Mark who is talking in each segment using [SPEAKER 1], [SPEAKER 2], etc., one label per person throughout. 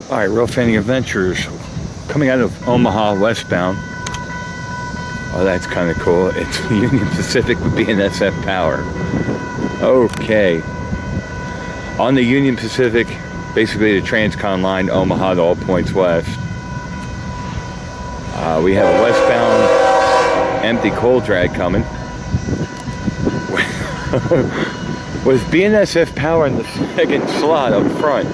[SPEAKER 1] Alright, Real Fanning Adventures coming out of Omaha westbound. Oh, that's kind of cool. It's Union Pacific with BNSF power. Okay. On the Union Pacific, basically the Transcon line, Omaha to all points west. We have a westbound empty coal drag coming. With BNSF power in the second slot up front.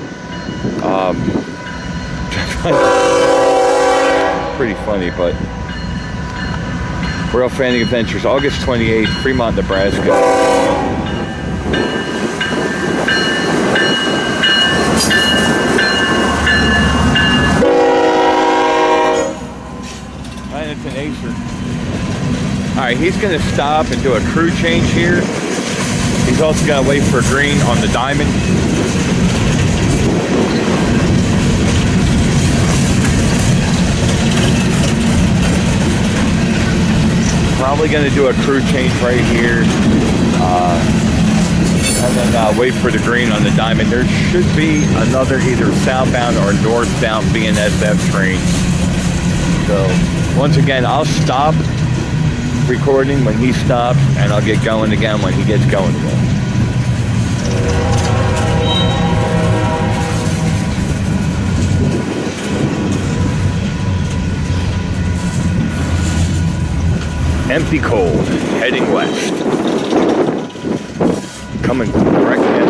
[SPEAKER 1] Pretty funny, but Real Fanning Adventures, August 28th, Fremont, Nebraska. And it's an Acer. Alright, he's going to stop and do a crew change here. He's also got to wait for green on the diamond. Probably going to do a crew change right here, and then wait for the green on the diamond. There should be another either southbound or northbound BNSF train. So once again, I'll stop recording when he stops, and I'll get going again when he gets going again. Empty coal, heading west. Coming direct in.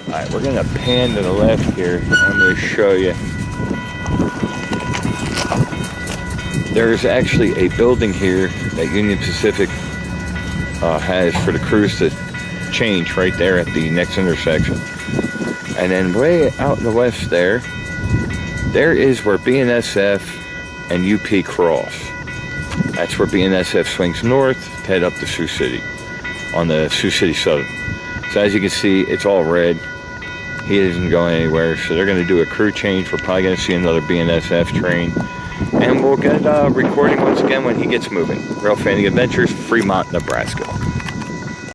[SPEAKER 1] Alright, we're gonna pan to the left here. I'm gonna show you. There's actually a building here that Union Pacific has for the crews to change right there at the next intersection. And then way out in the west there is where BNSF and UP cross. That's where BNSF swings north to head up to Sioux City on the Sioux City Southern. So as you can see, it's all red. He isn't going anywhere, so they're going to do a crew change. We're probably going to see another BNSF train, and we'll get recording once again when he gets moving. Real Fanning Adventures, Fremont, Nebraska.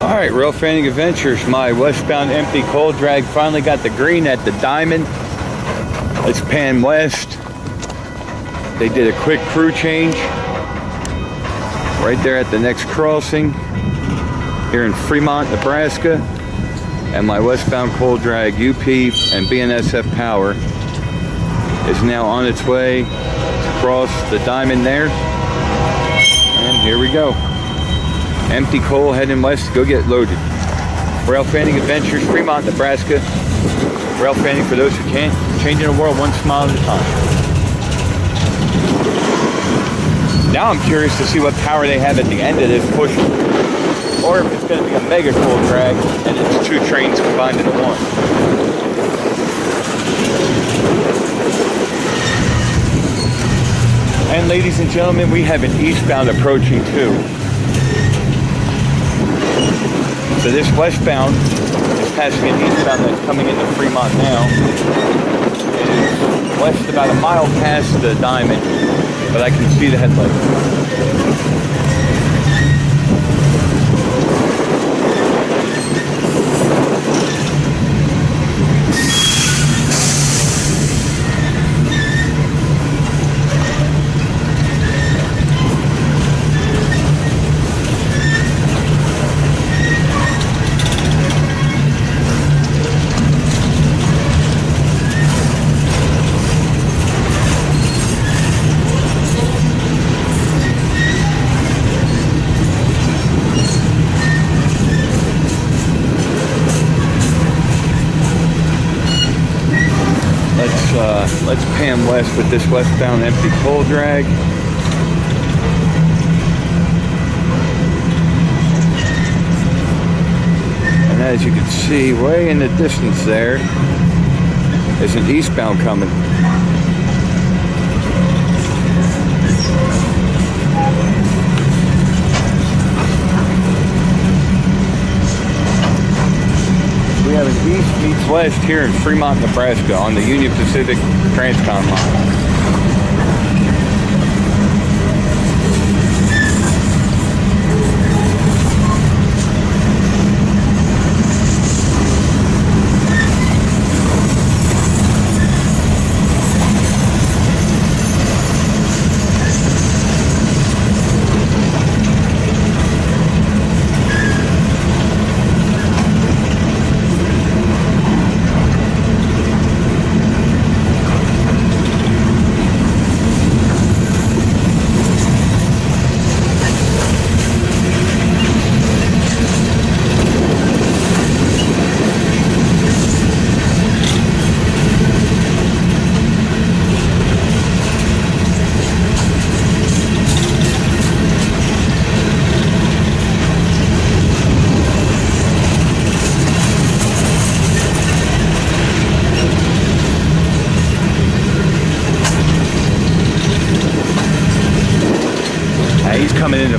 [SPEAKER 1] Alright, Real Fanning Adventures, my westbound empty coal drag finally got the green at the diamond. Let's pan west. They did a quick crew change right there at the next crossing here in Fremont, Nebraska. And my westbound coal drag UP and BNSF power is now on its way to cross the diamond there. And here we go. Empty coal heading west to go get loaded. Real Fanning Adventures, Fremont, Nebraska. Real Fanning for those who can't. Changing the world one smile at a time. Now I'm curious to see what power they have at the end of this push, or if it's going to be a mega coal drag and it's two trains combined into one. And ladies and gentlemen, we have an eastbound approaching too. So this westbound is passing an eastbound that's coming into Fremont now. It is west about a mile past the diamond, but I can see the headlights. Let's pan west with this westbound empty coal drag. And as you can see, way in the distance there is an eastbound coming. We have an east meets west here in Fremont, Nebraska on the Union Pacific Transcon line.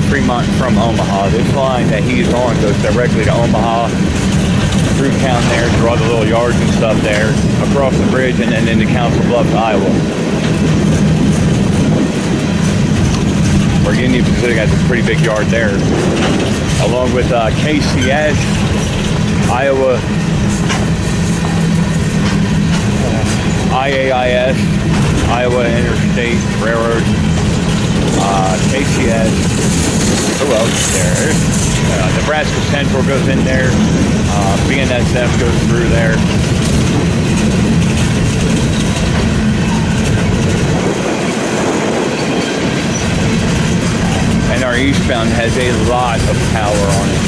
[SPEAKER 1] Fremont from Omaha. This line that he's on goes directly to Omaha, through town there, through all the little yards and stuff there, across the bridge, and then into Council Bluffs, Iowa. Where Union Pacific has a pretty big yard there, along with KCS, Iowa, IAIS, Iowa Interstate Railroad, KCS, who else is there? Nebraska Central goes in there, BNSF goes through there. And our eastbound has a lot of power on it.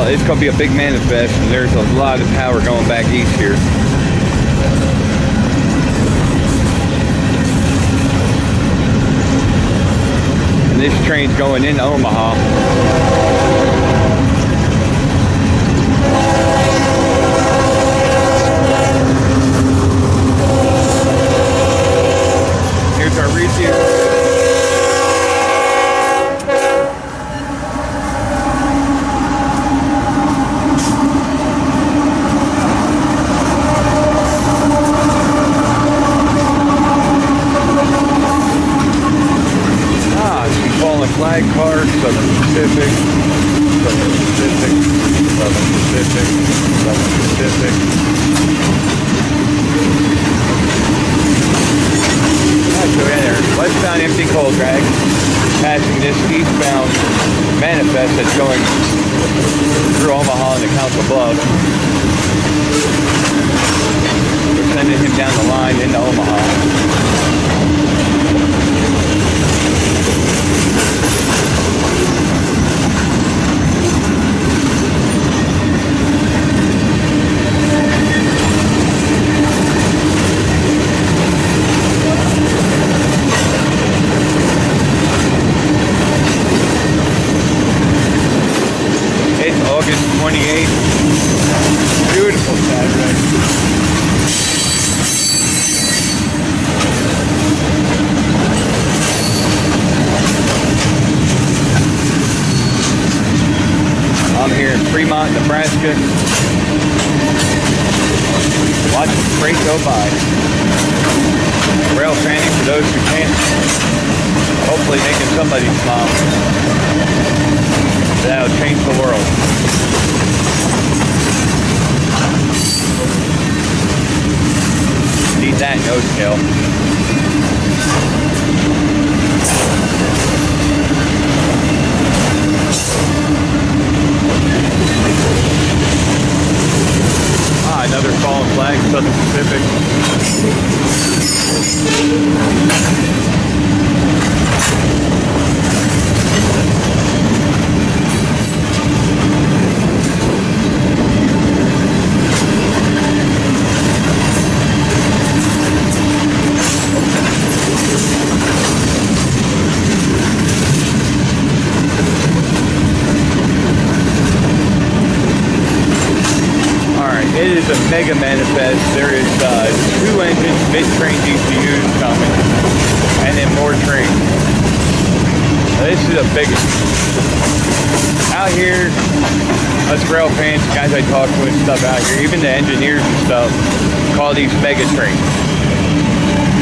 [SPEAKER 1] It's going to be a big manifest, and there's a lot of power going back east here. And this train's going into Omaha. Here's our receiver. Flag card, Southern Pacific, Southern Pacific, Southern Pacific, Southern Pacific. Alright, so yeah, there. Westbound empty coal drag, passing this eastbound manifest that's going through Omaha into Council Bluffs. We're sending him down the line into Omaha. August 28th. Beautiful Saturday. I'm here in Fremont, Nebraska. Watching the freight go by. Rail training for those who can't. Hopefully making somebody smile. That'll change the world. Need that no scale. Another fallen flag, Southern Pacific. It is a mega manifest. There is 2 engines, mid-train DCUs coming, and then more trains. This is a big out here. Us rail fans, guys I talk to and stuff out here, even the engineers and stuff, call these mega trains.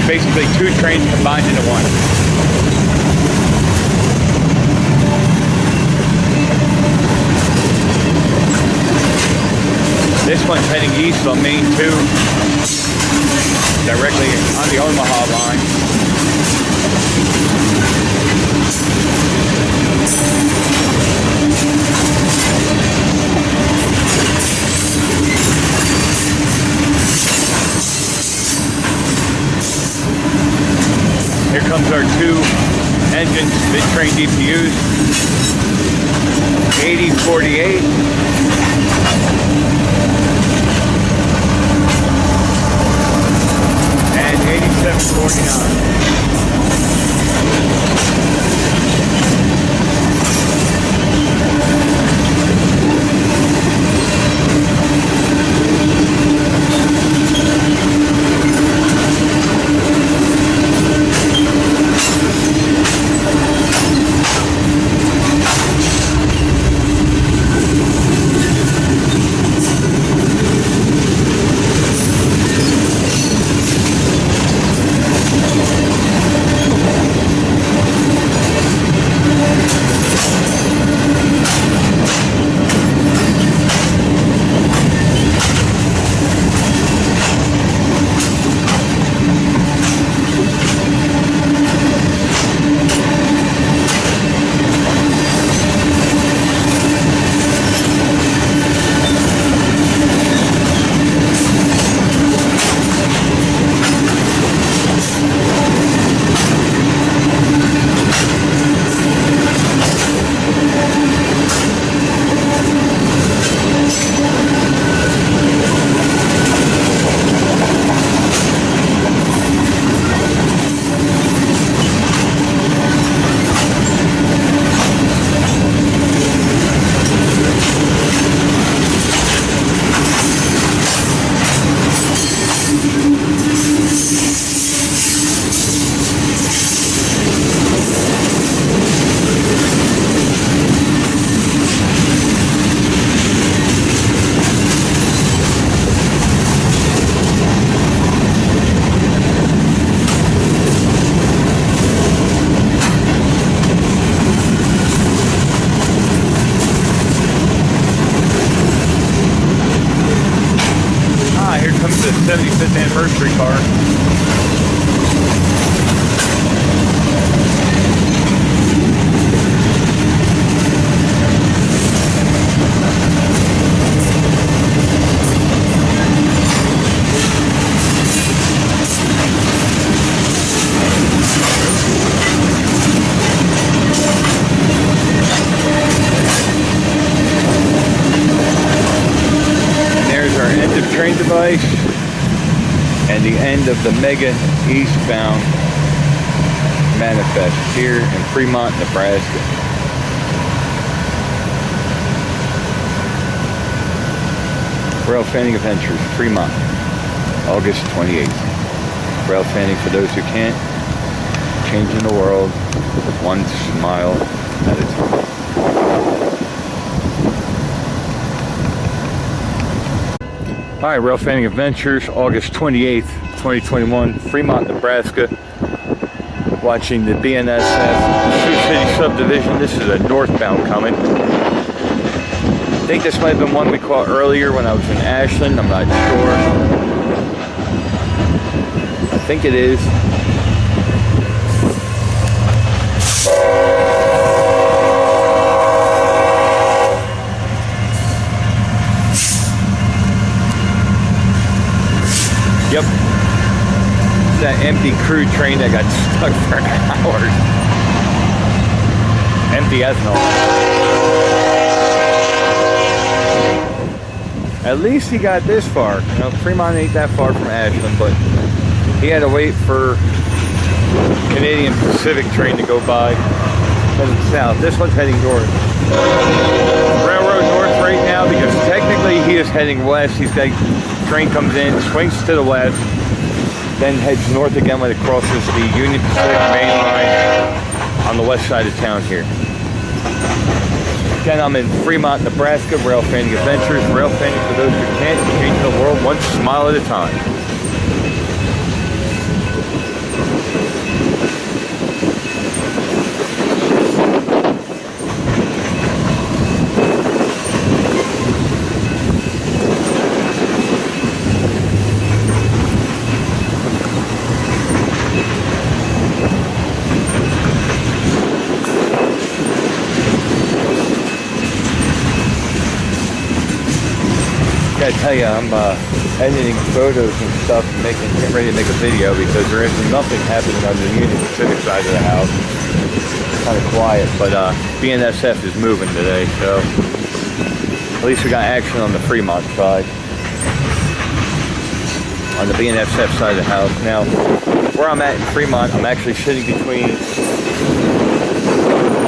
[SPEAKER 1] Basically 2 trains combined into one. This one's heading east on Main 2, directly on the Omaha line. Mid-train DPUs, 8048. And 8749. The 75th anniversary car. And there's our end of train device. And the end of the mega eastbound manifest here in Fremont, Nebraska. Rail Fanning Adventures, Fremont, August 28th. Rail fanning for those who can't, changing the world one smile at a time. Alright, Rail Fanning Adventures, August 28th, 2021, Fremont, Nebraska. Watching the BNSF Sioux City subdivision. This is a northbound coming. I think this might have been one we caught earlier when I was in Ashland. I'm not sure. I think it is. Yep. That empty crude train that got stuck for hours. Empty ethanol. At least he got this far. You know, Fremont ain't that far from Ashland, but he had to wait for Union Pacific train to go by. Heading south. This one's heading north. Railroad north right now because technically he is heading west. He's got train comes in, swings to the west, then heads north again when it crosses the Union Pacific main line on the west side of town here. Again, I'm in Fremont, Nebraska, Rail Fanning Adventures. Rail fanning for those who can't, changing the world one smile at a time. I tell you, I'm editing photos and stuff and getting ready to make a video because there is nothing happening on the Union Pacific side of the house. kind of quiet, but BNSF is moving today, so at least we got action on the Fremont side. On the BNSF side of the house. Now, where I'm at in Fremont, I'm actually sitting between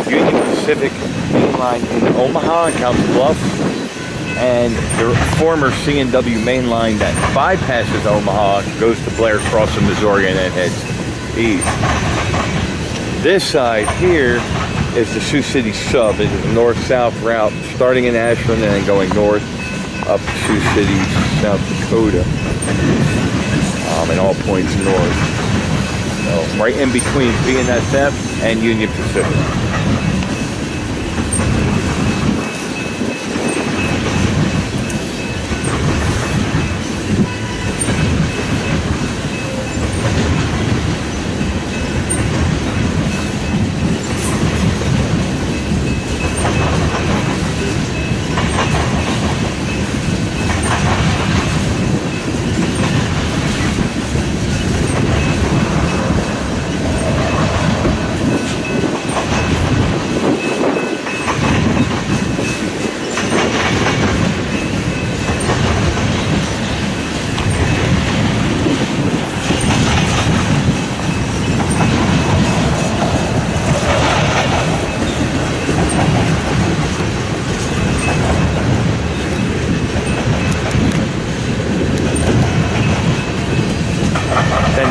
[SPEAKER 1] Union Pacific main line in Omaha and Council Bluffs and the former C&W main line that bypasses Omaha, goes to Blair, crosses Missouri, and then heads east. This side here is the Sioux City sub. It is a north-south route starting in Ashland and then going north up to Sioux City, South Dakota, and all points north. So right in between BNSF and Union Pacific.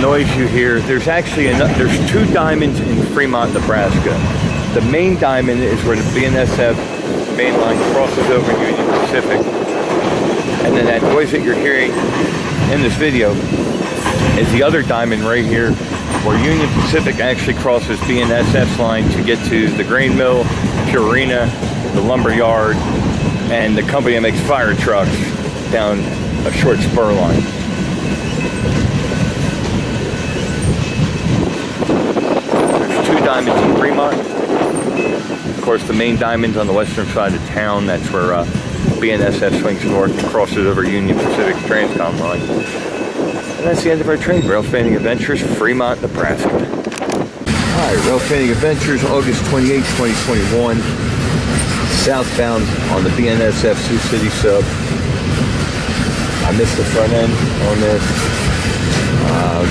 [SPEAKER 1] Noise you hear, there's actually there's two diamonds in Fremont, Nebraska. The main diamond is where the BNSF main line crosses over Union Pacific, and then that noise that you're hearing in this video is the other diamond right here where Union Pacific actually crosses BNSF's line to get to the grain mill, Purina, the lumber yard, and the company that makes fire trucks down a short spur line. Diamonds in Fremont. Of course, the main diamond's on the western side of town. That's where BNSF swings north and crosses over Union Pacific's Transcom line. And that's the end of our train. Rail Fanning Adventures, Fremont, Nebraska. Alright, Rail Fanning Adventures, August 28, 2021. Southbound on the BNSF Sioux City sub. I missed the front end on this.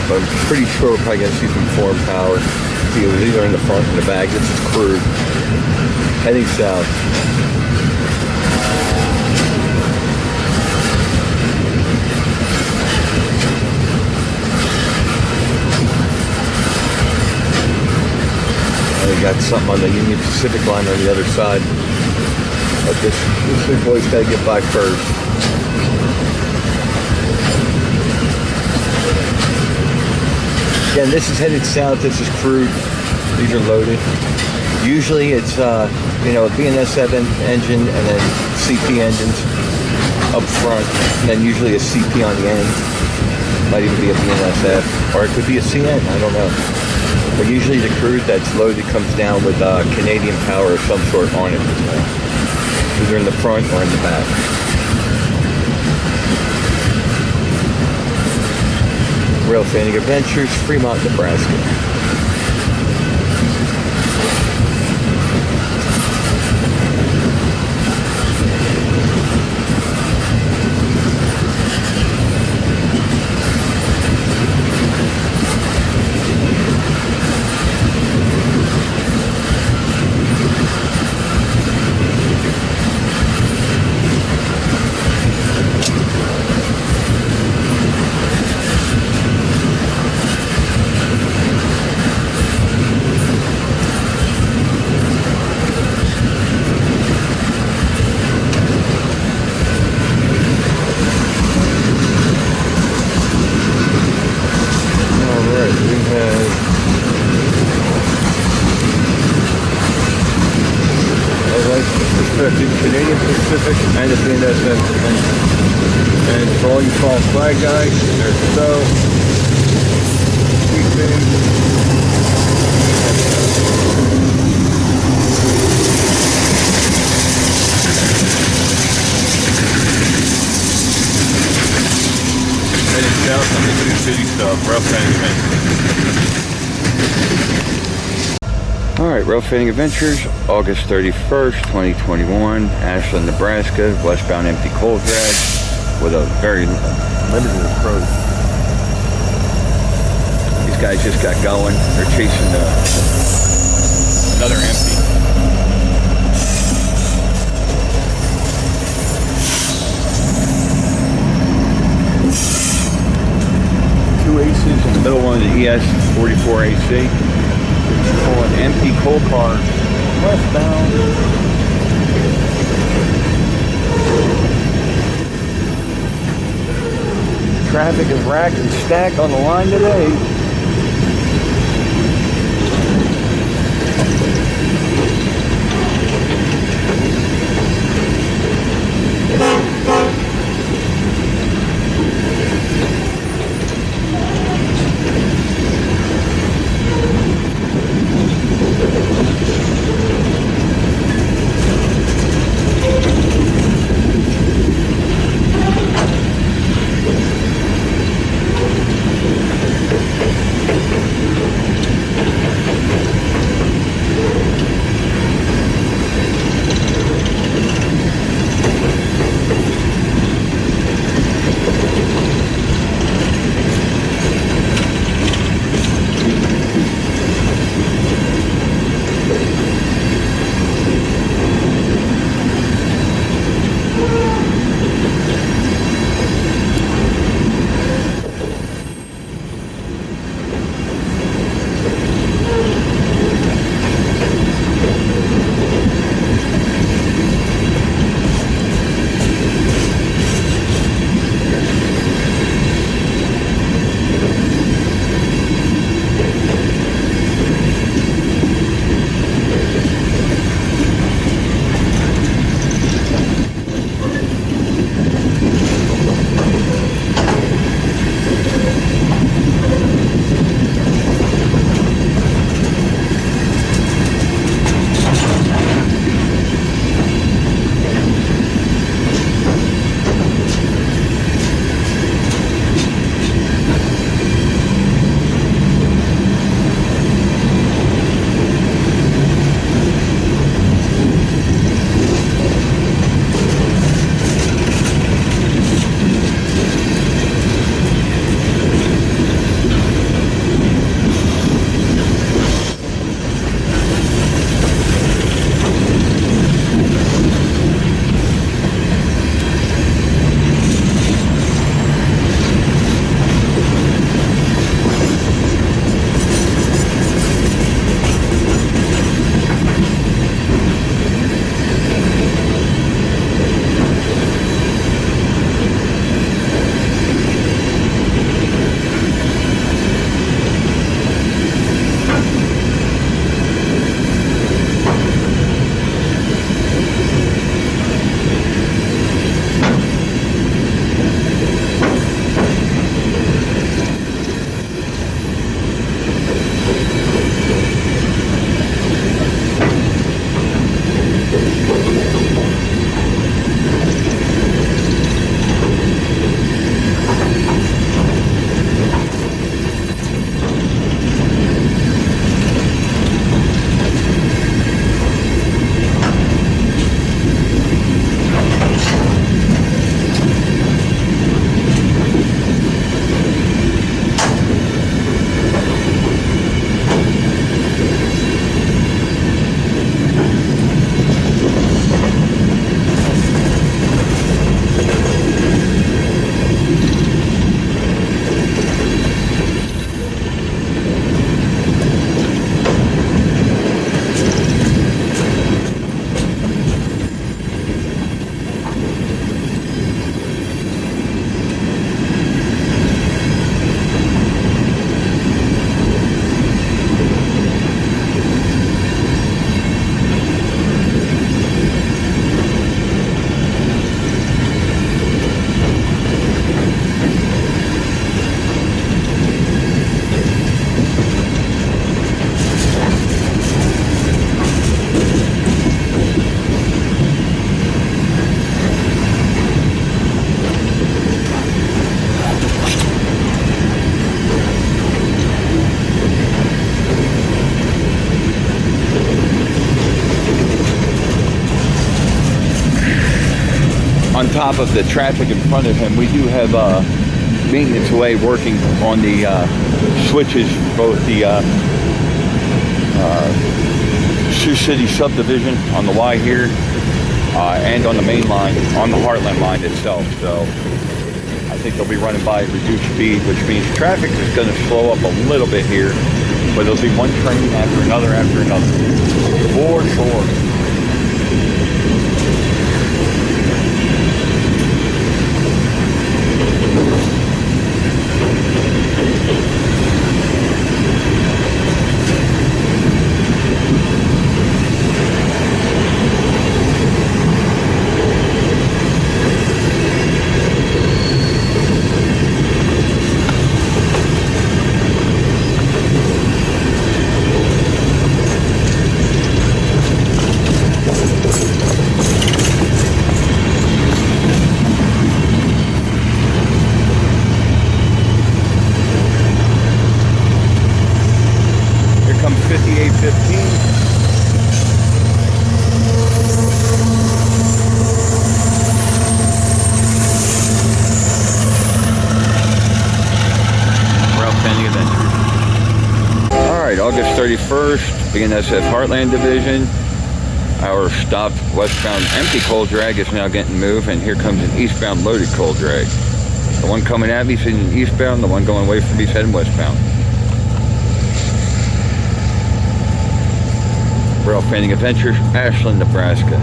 [SPEAKER 1] But I'm pretty sure we're probably going to see some form power. It was either in the front or the back. This is crude. Heading south. We got something on the Union Pacific line on the other side. But this big boy's got to get by first. Again, this is headed south. This is crude. These are loaded. Usually it's, a BNSF engine and then CP engines up front, and then usually a CP on the end. Might even be a BNSF, or it could be a CN, I don't know. But usually the crude that's loaded comes down with Canadian power of some sort on it. Either in the front or in the back. Rail Fanning Adventures, Fremont, Nebraska. Canadian Pacific and the BNSF. And for all you false flag guys, there's the tow. Headed south on the Sioux City stuff, rough hanging. Alright, Rail Fitting Adventures, August 31st, 2021, Ashland, Nebraska, westbound empty coal drag with a very limited approach. These guys just got going. They're chasing another empty. Two aces in the middle one, the ES44 AC. Pulling empty coal cars westbound. Traffic is racked and stacked on the line today. on top of the traffic in front of him, we do have maintenance away working on the switches, both the Sioux City subdivision on the Y here and on the main line, on the Heartland line itself. So I think they'll be running by at reduced speed, which means traffic is going to slow up a little bit here, but it'll be one train after another for sure. August 31st, BNSF Heartland Division. Our stopped westbound empty coal drag is now getting moved, and here comes an eastbound loaded coal drag. The one coming at me is heading eastbound, the one going away from me is heading westbound. Rail Fanning Adventures, Ashland, Nebraska.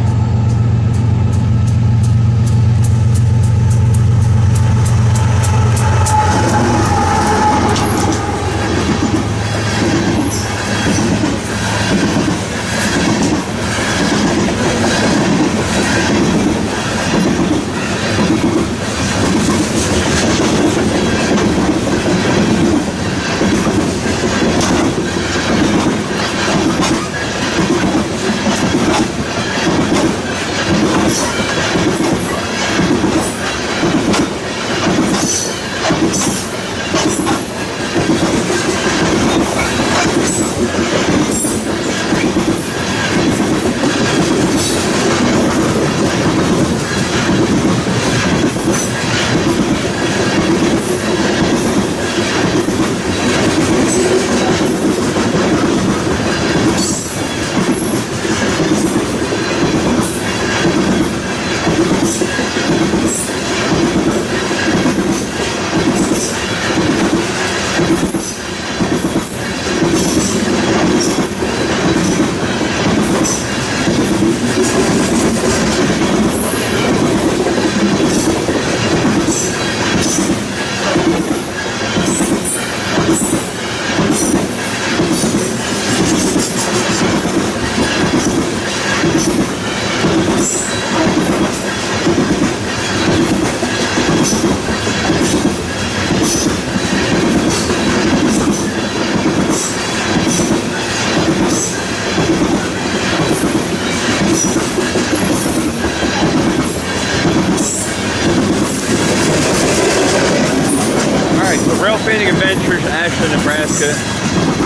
[SPEAKER 1] Adventures, Ashland, Nebraska.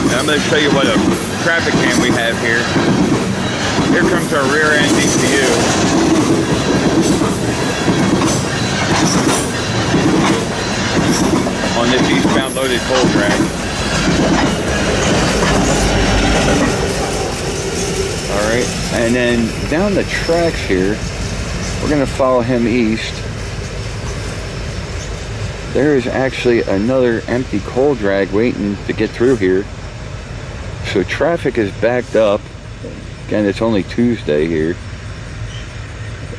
[SPEAKER 1] And I'm going to show you what a traffic cam we have here. Here comes our rear end ECU. On this eastbound loaded coal drag. Alright, and then down the tracks here, we're going to follow him east. There is actually another empty coal drag waiting to get through here. So traffic is backed up. Again, it's only Tuesday here,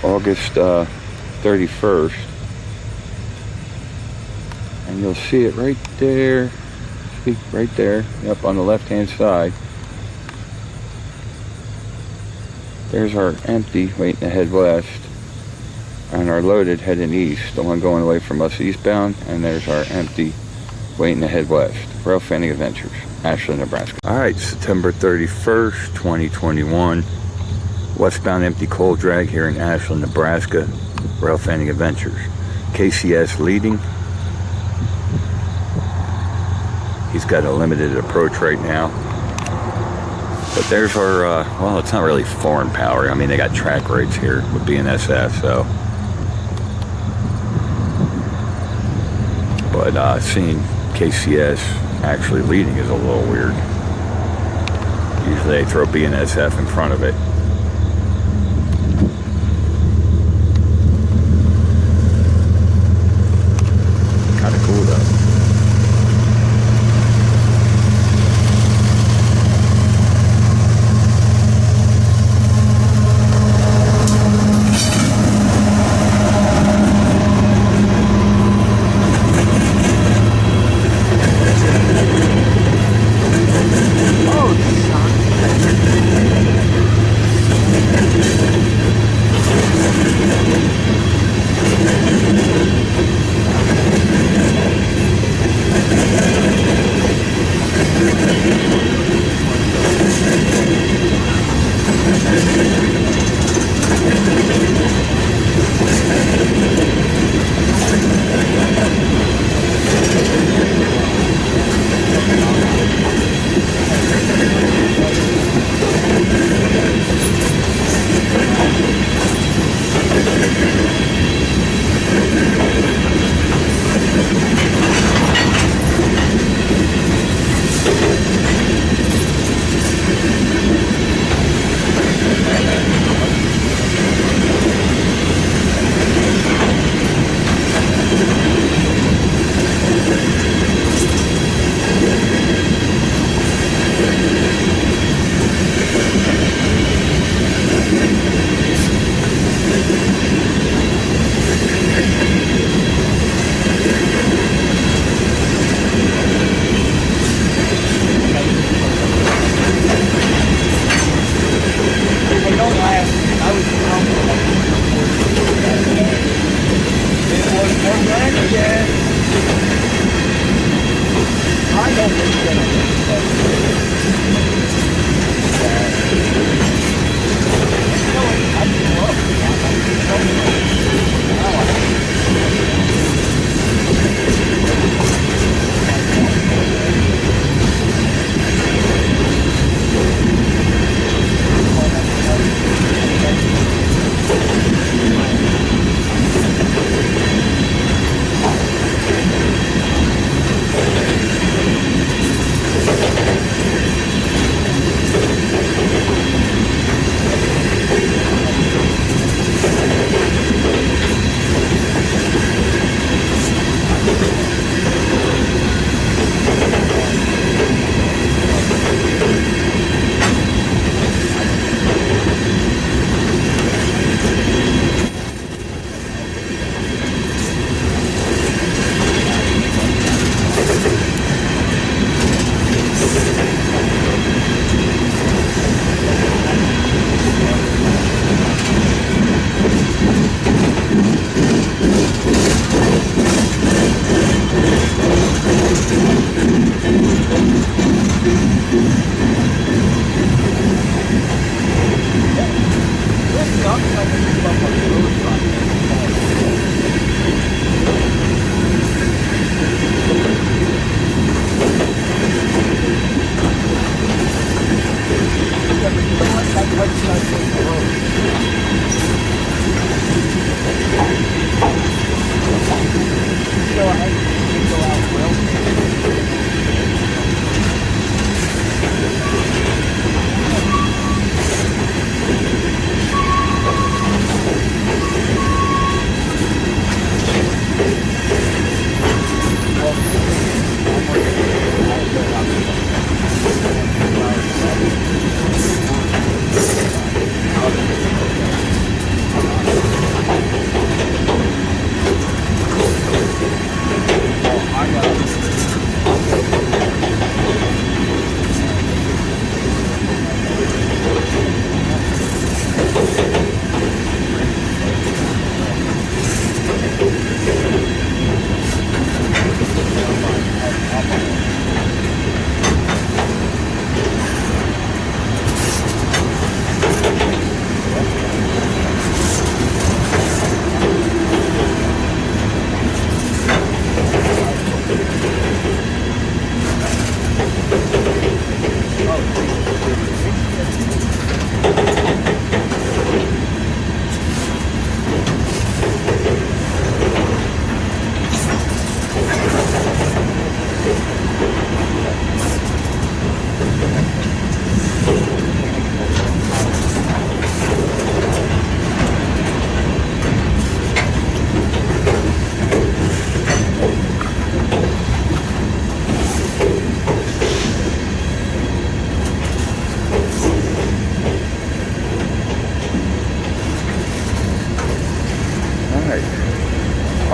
[SPEAKER 1] August 31st. And you'll see it right there. See, right there, up on the left-hand side. There's our empty waiting to head west. And our loaded heading east, the one going away from us eastbound, and there's our empty waiting to head west. Rail Fanning Adventures, Ashland, Nebraska. Alright, September 31st, 2021. Westbound empty coal drag here in Ashland, Nebraska. Rail Fanning Adventures. KCS leading. He's got a limited approach right now. But there's our, well, it's not really foreign power. I mean, they got track rates here with BNSF, so but seeing KCS actually leading is a little weird. Usually they throw BNSF in front of it. Kind of cool though.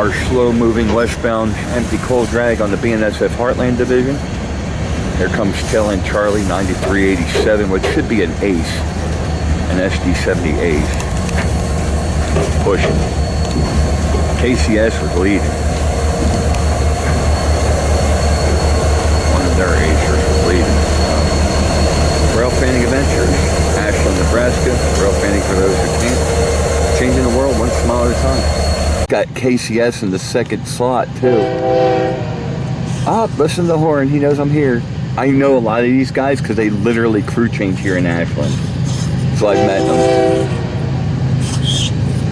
[SPEAKER 1] our slow-moving westbound empty coal drag on the BNSF Heartland Division. Here comes tail end Charlie 9387, which should be an ace, an SD70 ace. Pushing. KCS was leading. One of their acers was leading. Rail Fanning Adventures, Ashland, Nebraska. Rail Fanning for those who can't. Changing the world one smile at a time. Got KCS in the second slot too. Ah, listen to the horn. He knows I'm here. I know a lot of these guys because they literally crew change here in Ashland. So I've met them.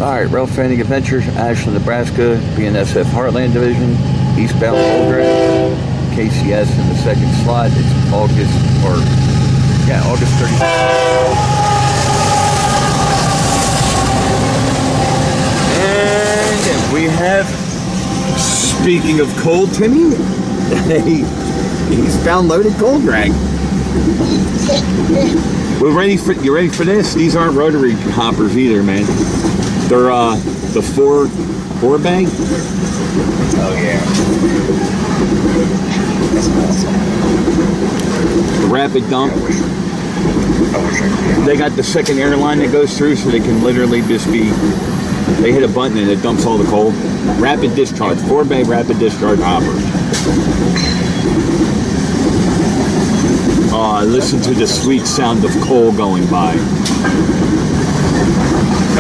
[SPEAKER 1] Alright, Rail Fanning Adventures, Ashland, Nebraska, BNSF Heartland Division, eastbound coal drag, KCS in the second slot. It's August 30th. And we have, speaking of coal, Timmy, eastbound loaded coal drag. We're ready for, you ready for this? These aren't rotary hoppers either, man. They're the four bag.
[SPEAKER 2] Oh yeah. That's awesome.
[SPEAKER 1] The rapid dump.
[SPEAKER 2] I wish I could.
[SPEAKER 1] They got the second airline that goes through, so they can literally just be. They hit a button and it dumps all the coal. Rapid discharge, 4-bay rapid discharge hopper. Listen to the sweet sound of coal going by.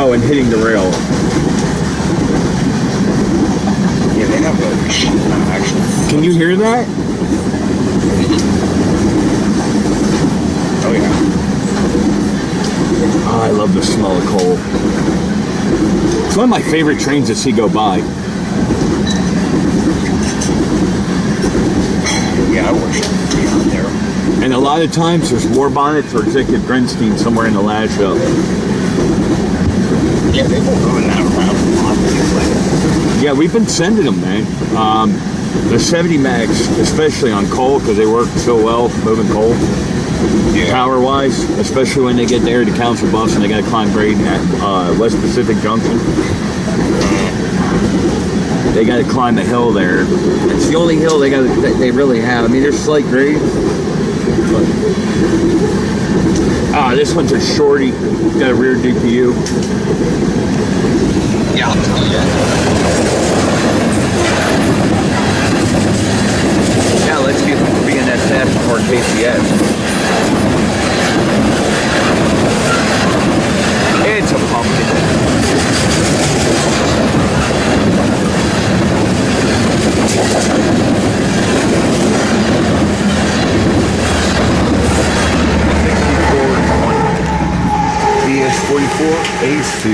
[SPEAKER 1] Oh, and hitting the rail.
[SPEAKER 2] Yeah, they have a machine actually.
[SPEAKER 1] Can you hear that?
[SPEAKER 2] Oh yeah.
[SPEAKER 1] Oh, I love the smell of coal. It's one of my favorite trains to see go by.
[SPEAKER 2] Yeah, I wish I could be on there.
[SPEAKER 1] And a lot of times there's war bonnets or executive greinstein somewhere in the lashup.
[SPEAKER 2] Yeah, they've been moving that around a lot lately.
[SPEAKER 1] Yeah, we've been sending them, man. The 70 mags, especially on coal, because they work so well moving coal.
[SPEAKER 2] Yeah.
[SPEAKER 1] Power-wise, especially when they get there to Council Bluffs and they got to climb grade at West Pacific Junction. They got to climb a hill there. It's the only hill they really have. I mean, there's slight grade. This one's a shorty. Got a rear DPU.
[SPEAKER 2] Yeah, I'll tell you.
[SPEAKER 1] Now let's see if we can be in that SAF or KCS. It's a pumpkin. BS44AC.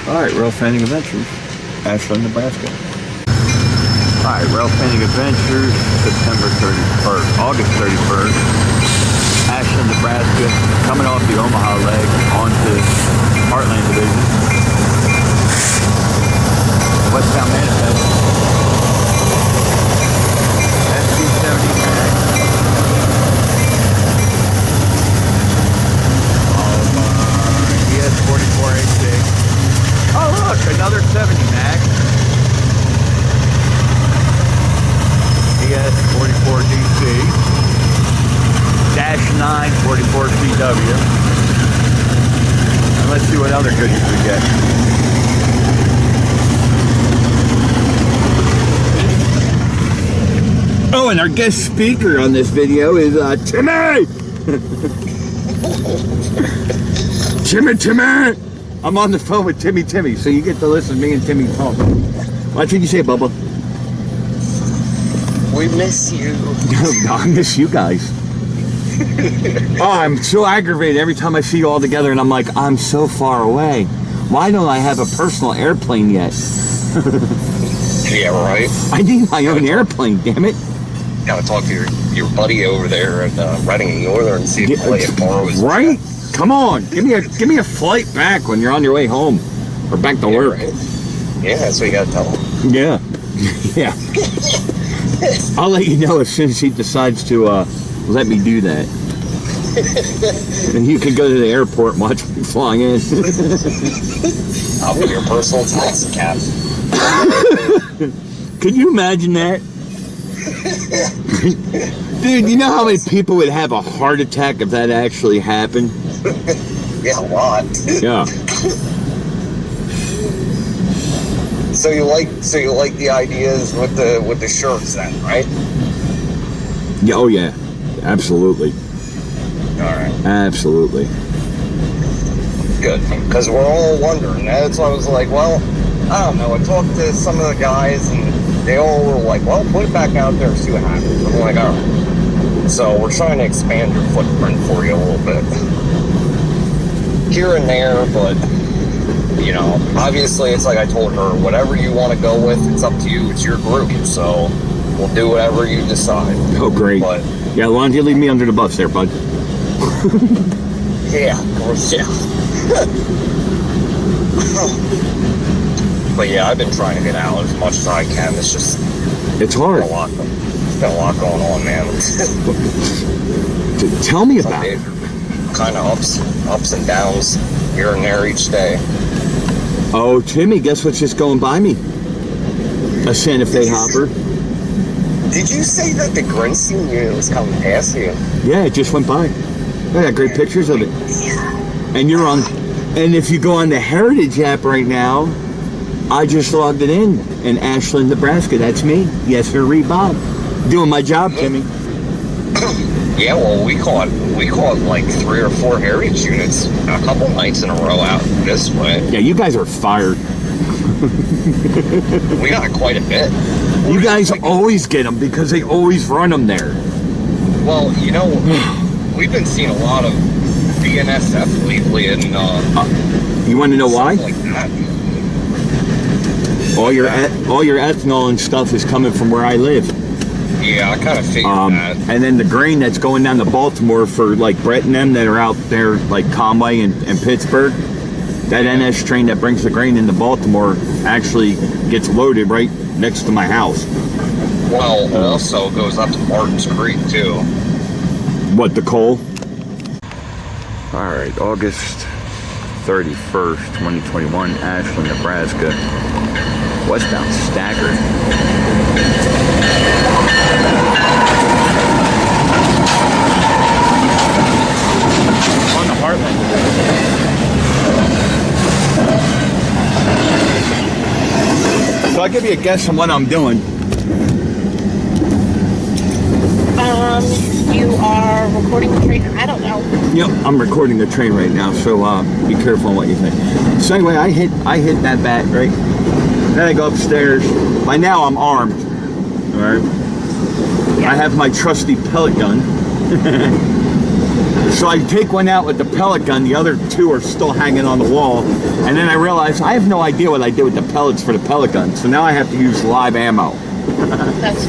[SPEAKER 1] Alright, Rail Fanning Adventures, Ashland, Nebraska. Alright, Rail Fanning Adventures, September 31st, August 31st, Ashland, Nebraska, coming off the Omaha leg onto Heartland Division. Westbound manifest. SD70 tag. ES4486. Oh look, another 70 mag. ES44DC. -9 44CW. And let's see what other goodies we get. Oh, and our guest speaker on this video is Timmy! Timmy! I'm on the phone with Timmy, so you get to listen to me and Timmy talk. What did you say, Bubba?
[SPEAKER 2] We miss you.
[SPEAKER 1] I miss you guys. Oh, I'm so aggravated every time I see you all together, and I'm like, I'm so far away. Why don't I have a personal airplane yet?
[SPEAKER 2] Yeah, right.
[SPEAKER 1] I need my own airplane, damn it.
[SPEAKER 2] Gotta talk to your buddy over there at Reading and Northern and see if Play tomorrow is
[SPEAKER 1] right. Come on, give me a flight back when you're on your way home or back to work.
[SPEAKER 2] Right. Yeah, that's what you gotta tell him.
[SPEAKER 1] Yeah, yeah. I'll let you know as soon as he decides to let me do that. And you could go to the airport and watch me flying in.
[SPEAKER 2] I'll be your personal taxi cab.
[SPEAKER 1] Could you imagine that? Dude, you know how many people would have a heart attack if that actually happened?
[SPEAKER 2] Yeah, a lot.
[SPEAKER 1] Yeah.
[SPEAKER 2] So you like the ideas with the shirts then, right?
[SPEAKER 1] Yeah, oh yeah. Absolutely.
[SPEAKER 2] Alright.
[SPEAKER 1] Absolutely.
[SPEAKER 2] Good. Because we're all wondering. That's why I was like, well, I don't know. I talked to some of the guys and they all were like, well, put it back out there and see what happens. I'm like, alright. So we're trying to expand your footprint for you a little bit. Here and there, but you know, obviously it's like I told her, whatever you want to go with, it's up to you. It's your group. So we'll do whatever you decide.
[SPEAKER 1] Oh, great.
[SPEAKER 2] But,
[SPEAKER 1] yeah, why don't you leave me under the bus there, bud?
[SPEAKER 2] yeah, of course, yeah. But yeah, I've been trying to get out as much as I can. It's just...
[SPEAKER 1] It's hard.
[SPEAKER 2] It's been a lot going on, man.
[SPEAKER 1] Tell me about it.
[SPEAKER 2] Kind of ups and downs here and there each day.
[SPEAKER 1] Oh, Timmy, guess what's just going by me? A Santa Fe hopper.
[SPEAKER 2] Did you say that the greinstein unit was coming past you?
[SPEAKER 1] Yeah, it just went by. I got great pictures of it.
[SPEAKER 2] Yeah.
[SPEAKER 1] And you're on... And if you go on the Heritage app right now, I just logged it in Ashland, Nebraska. That's me. Yes, sir, Bob. Doing my job, Timmy.
[SPEAKER 2] Yeah, well, we caught like 3 or 4 heritage units a couple nights in a row out this way.
[SPEAKER 1] Yeah, you guys are fired.
[SPEAKER 2] We got quite a bit.
[SPEAKER 1] You guys always get them because they always run them there.
[SPEAKER 2] Well, you know, we've been seeing a lot of BNSF lately, and
[SPEAKER 1] you want to know why?
[SPEAKER 2] Like that.
[SPEAKER 1] All your ethanol and stuff is coming from where I live.
[SPEAKER 2] Yeah, I kind of figured that.
[SPEAKER 1] And then the grain that's going down to Baltimore for like Brett and them that are out there like Conway and Pittsburgh, that NS train that brings the grain into Baltimore actually gets loaded right next to my house.
[SPEAKER 2] Well, also goes up to Martin's Creek too.
[SPEAKER 1] What, the coal? All right, August 31st, 2021, Ashland, Nebraska. Westbound staggered. On the Heartland. So I'll give you a guess on what I'm doing.
[SPEAKER 3] You are recording the train. I don't know.
[SPEAKER 1] Yep, I'm recording the train right now, so be careful on what you think. So anyway, I hit that bat, right? Then I go upstairs. By now I'm armed. Alright? Yeah. I have my trusty pellet gun. So I take one out with the pellet gun, the other 2 are still hanging on the wall, and then I realize I have no idea what I did with the pellets for the pellet gun, so now I have to use live ammo.
[SPEAKER 3] That's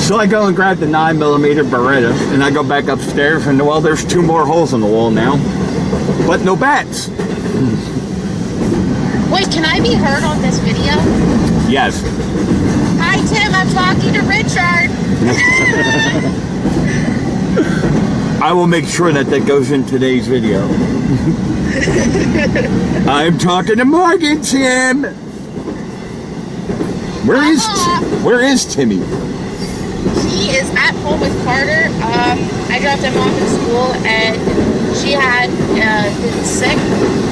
[SPEAKER 1] So I go and grab the 9mm Beretta, and I go back upstairs, and well, there's 2 more holes in the wall now, but no bats.
[SPEAKER 3] Wait, can I be heard on this video?
[SPEAKER 1] Yes.
[SPEAKER 3] Hi, Tim. I'm talking to Richard.
[SPEAKER 1] I will make sure that goes in today's video. I'm talking to Morgan, Tim. Where is Timmy?
[SPEAKER 3] He is at home with Carter. I dropped him off at school, and she had been sick,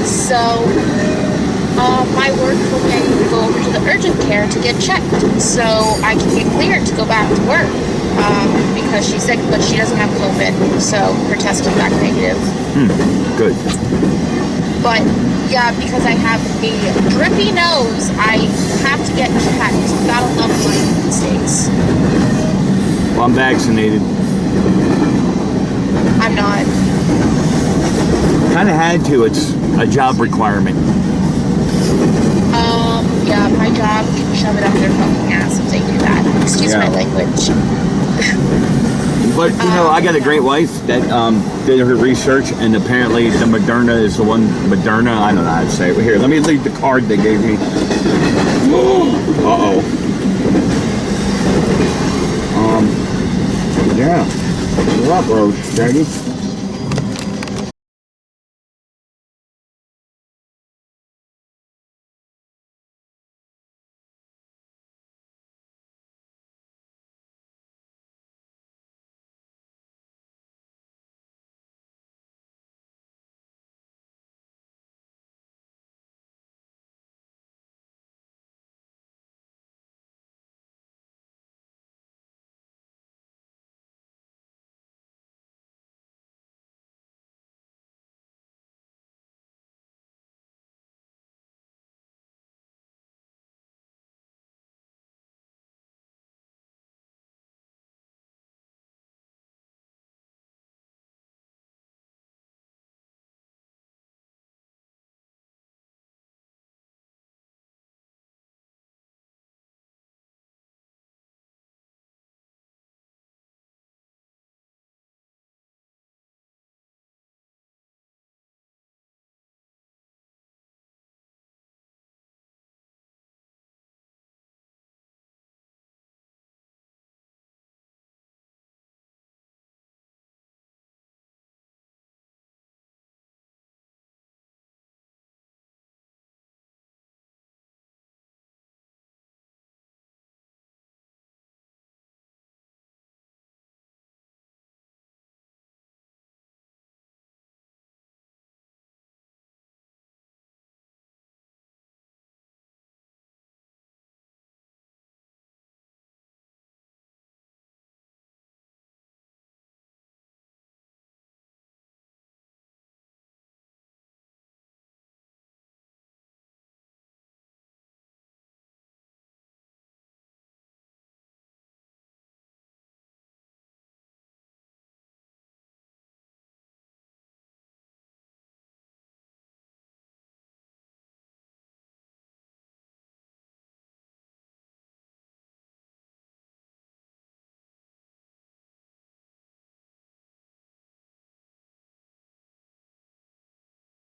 [SPEAKER 3] so my work told me I need to go over to the urgent care to get checked, so I can get cleared to go back to work. Because she's sick, but she doesn't have COVID, so her test came back negative.
[SPEAKER 1] Good.
[SPEAKER 3] But yeah, because I have a drippy nose, I have to get checked. Gotta love my United States.
[SPEAKER 1] Well, I'm vaccinated.
[SPEAKER 3] I'm not.
[SPEAKER 1] Kind of had to. It's a job requirement.
[SPEAKER 3] Yeah, my job can shove it up their fucking ass if they do that. Excuse my language.
[SPEAKER 1] But, you know, I got a great wife that did her research, and apparently the Moderna is the one. Moderna, I don't know how to say it. Here, let me leave the card they gave me. Yeah.
[SPEAKER 4] You're up, Rose. Shaggy.